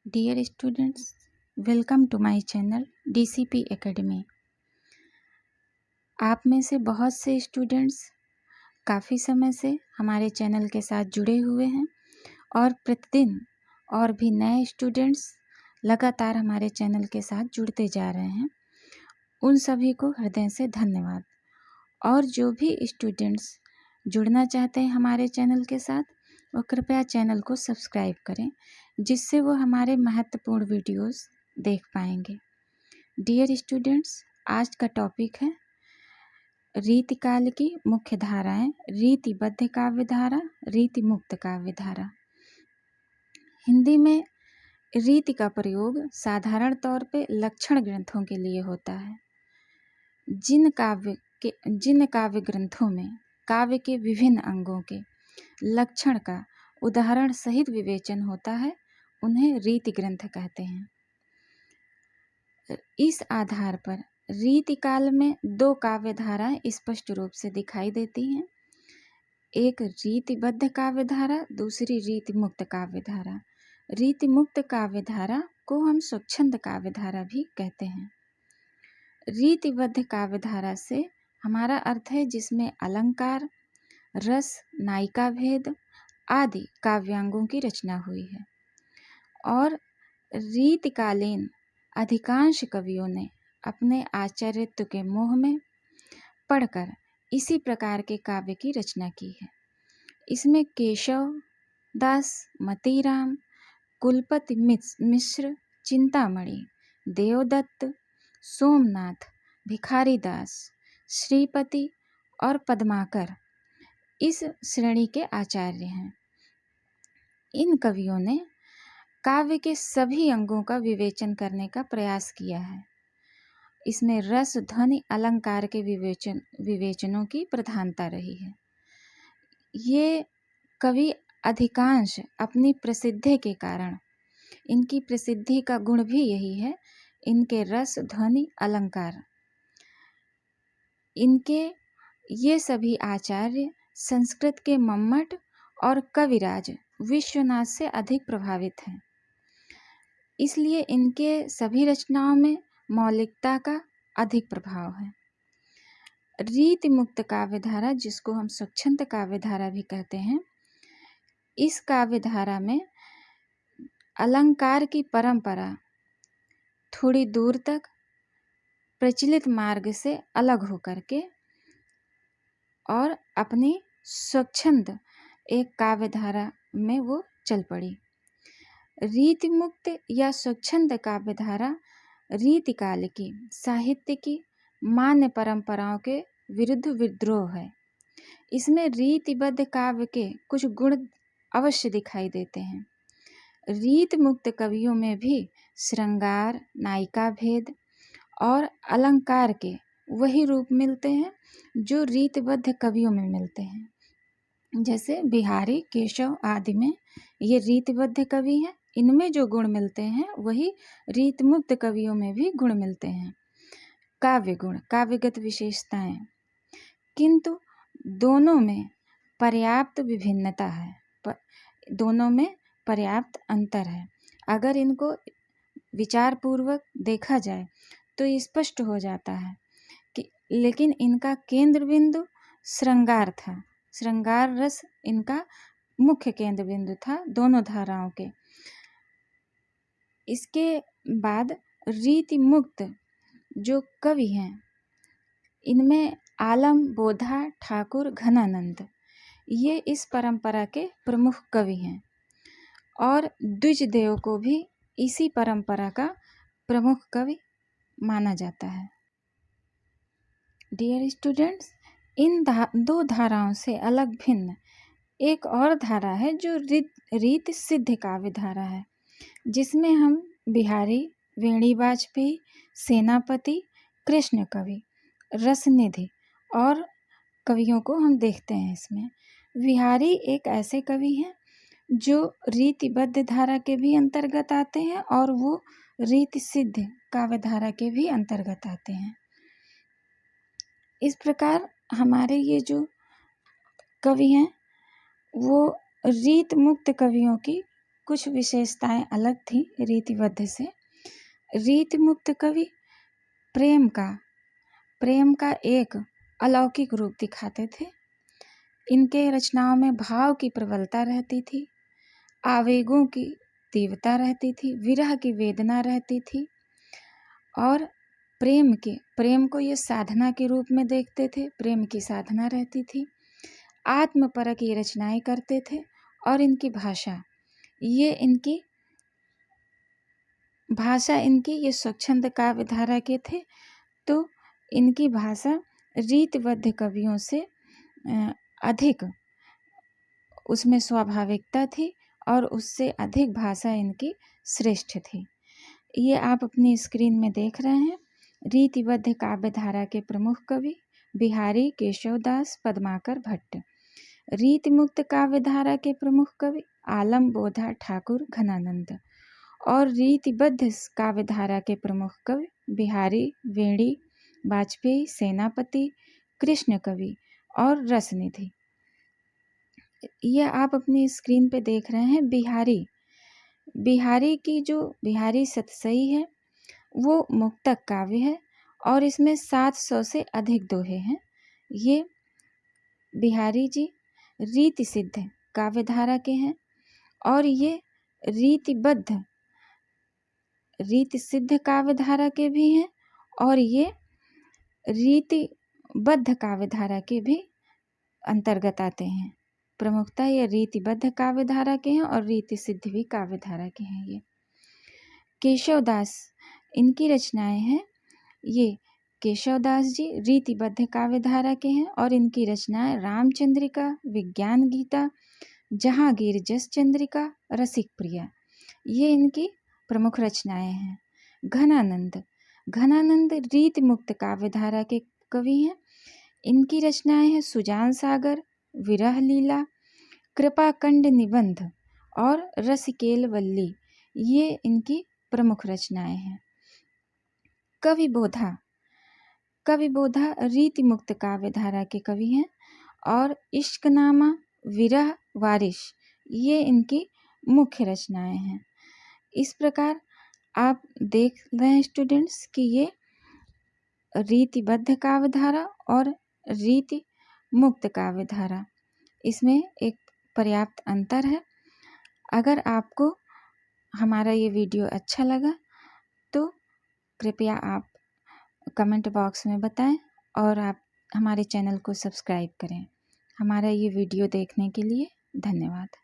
Dear students, welcome to my channel DCP Academy। आप में से बहुत से स्टूडेंट्स काफ़ी समय से हमारे चैनल के साथ जुड़े हुए हैं और प्रतिदिन और भी नए स्टूडेंट्स लगातार हमारे चैनल के साथ जुड़ते जा रहे हैं। उन सभी को हृदय से धन्यवाद। और जो भी स्टूडेंट्स जुड़ना चाहते हैं हमारे चैनल के साथ, वो कृपया चैनल को सब्सक्राइब करें, जिससे वो हमारे महत्वपूर्ण वीडियोस देख पाएंगे। डियर स्टूडेंट्स, आज का टॉपिक है रीतिकाल की मुख्य धाराएं, रीतिबद्ध काव्य धारा, रीति मुक्त काव्य धारा। हिंदी में रीति का प्रयोग साधारण तौर पे लक्षण ग्रंथों के लिए होता है। जिन काव्य ग्रंथों में काव्य के विभिन्न अंगों के लक्षण का उदाहरण सहित विवेचन होता है, उन्हें रीति ग्रंथ कहते हैं। इस आधार पर रीतिकाल में दो काव्य धाराएं स्पष्ट रूप से दिखाई देती हैं। एक रीतिबद्ध काव्य धारा, दूसरी रीति मुक्त काव्य धारा। रीति मुक्त काव्य धारा को हम स्वच्छंद काव्य धारा भी कहते हैं। रीतिबद्ध काव्य धारा से हमारा अर्थ है जिसमें अलंकार, रस, नायिका भेद आदि काव्यांगों की रचना हुई है। और रीतिकालीन अधिकांश कवियों ने अपने आचार्यत्व के मोह में पढ़कर इसी प्रकार के काव्य की रचना की है। इसमें केशव दास, मतीराम, कुलपति मिश्र, चिंतामणि, देवदत्त, सोमनाथ, भिखारीदास, श्रीपति और पद्माकर इस श्रेणी के आचार्य हैं। इन कवियों ने काव्य के सभी अंगों का विवेचन करने का प्रयास किया है। इसमें रस, ध्वनि, अलंकार के विवेचनों की प्रधानता रही है। ये कवि अधिकांश अपनी प्रसिद्धि के कारण, इनकी प्रसिद्धि का गुण भी यही है, इनके रस, ध्वनि, अलंकार। इनके ये सभी आचार्य संस्कृत के मम्मट और कविराज विश्वनाथ से अधिक प्रभावित हैं। इसलिए इनके सभी रचनाओं में मौलिकता का अधिक प्रभाव है। रीति मुक्त काव्य धारा, जिसको हम स्वच्छंद काव्य धारा भी कहते हैं, इस काव्य धारा में अलंकार की परंपरा थोड़ी दूर तक प्रचलित मार्ग से अलग होकर के और अपनी स्वच्छंद एक काव्य धारा में वो चल पड़ी। रीति मुक्त या स्वच्छंद काव्य धारा रीतिकाल की साहित्य की मान्य परंपराओं के विरुद्ध विद्रोह है। इसमें रीतिबद्ध काव्य के कुछ गुण अवश्य दिखाई देते हैं। रीति मुक्त कवियों में भी श्रृंगार, नायिका भेद और अलंकार के वही रूप मिलते हैं जो रीतिबद्ध कवियों में मिलते हैं। जैसे बिहारी, केशव आदि में ये रीतिबद्ध कवि हैं। इनमें जो गुण मिलते हैं वही रीति मुक्त कवियों में भी गुण मिलते हैं। काव्य गुण, काव्यगत विशेषताएं, किंतु दोनों में पर्याप्त विभिन्नता है, दोनों में पर्याप्त अंतर है। अगर इनको विचार पूर्वक देखा जाए तो स्पष्ट हो जाता है कि लेकिन इनका केंद्र बिंदु श्रृंगार था। श्रृंगार रस इनका मुख्य केंद्र बिंदु था दोनों धाराओं के। इसके बाद रीति मुक्त जो कवि हैं, इनमें आलम, बोधा, ठाकुर, घनानंद ये इस परंपरा के प्रमुख कवि हैं और द्विजदेव को भी इसी परंपरा का प्रमुख कवि माना जाता है। डियर स्टूडेंट्स, इन दो धाराओं से अलग भिन्न एक और धारा है जो रीति सिद्ध काव्य धारा है, जिसमें हम बिहारी, वेणी वाजपेयी, सेनापति, कृष्ण कवि, रसनिधि और कवियों को हम देखते हैं। इसमें बिहारी एक ऐसे कवि हैं जो रीतिबद्ध धारा के भी अंतर्गत आते हैं और वो रीति सिद्ध काव्य धारा के भी अंतर्गत आते हैं। इस प्रकार हमारे ये जो कवि हैं वो रीत मुक्त कवियों की कुछ विशेषताएं अलग थी रीतिबद्ध से। रीति मुक्त कवि प्रेम का एक अलौकिक रूप दिखाते थे। इनके रचनाओं में भाव की प्रबलता रहती थी, आवेगों की तीव्रता रहती थी, विरह की वेदना रहती थी और प्रेम को ये साधना के रूप में देखते थे। प्रेम की साधना रहती थी। आत्मपरक ये रचनाएं करते थे और इनकी भाषा ये स्वच्छंद काव्य धारा के थे। तो इनकी भाषा रीतिबद्ध कवियों से अधिक उसमें स्वाभाविकता थी और उससे अधिक भाषा इनकी श्रेष्ठ थी। ये आप अपनी स्क्रीन में देख रहे हैं। रीतिबद्ध काव्य धारा के प्रमुख कवि बिहारी, केशवदास, पद्माकर भट्ट। रीति मुक्त काव्य धारा के प्रमुख कवि आलम, बोधा, ठाकुर, घनानंद। और रीतिबद्ध काव्य धारा के प्रमुख कवि बिहारी, वेणी, वाजपेयी, सेनापति, कृष्ण कवि और रसनिधि। यह आप अपनी स्क्रीन पे देख रहे हैं। बिहारी सतसई है वो मुक्तक काव्य है और इसमें 700 से अधिक दोहे हैं। ये बिहारी जी रीति सिद्ध काव्य धारा के हैं और ये रीति सिद्ध काव्य धारा के भी हैं और ये रीतिबद्ध काव्य धारा के भी अंतर्गत आते हैं। प्रमुखता ये रीतिबद्ध काव्य धारा के हैं और रीति सिद्ध भी काव्य धारा के हैं। ये केशवदास इनकी रचनाएं हैं। ये केशवदास जी रीतिबद्ध काव्य धारा के हैं और इनकी रचनाएं रामचंद्रिका, विज्ञान गीता, जहांगीर जस चंद्रिका, रसिक प्रिया, ये इनकी प्रमुख रचनाएं हैं। घनानंद रीति मुक्त काव्य धारा के कवि हैं। इनकी रचनाएं हैं सुजान सागर, विरह लीला, कृपाकंड निबंध और रसिकेल वल्ली, ये इनकी प्रमुख रचनाएं हैं। कवि बोधा रीति मुक्त काव्य धारा के कवि हैं और इश्कनामा, विरह, वारिश, ये इनकी मुख्य रचनाएं हैं। इस प्रकार आप देख रहे हैं स्टूडेंट्स कि ये रीतिबद्ध काव्य धारा और रीति मुक्त काव्य धारा, इसमें एक पर्याप्त अंतर है। अगर आपको हमारा ये वीडियो अच्छा लगा तो कृपया आप कमेंट बॉक्स में बताएं और आप हमारे चैनल को सब्सक्राइब करें। हमारा ये वीडियो देखने के लिए धन्यवाद।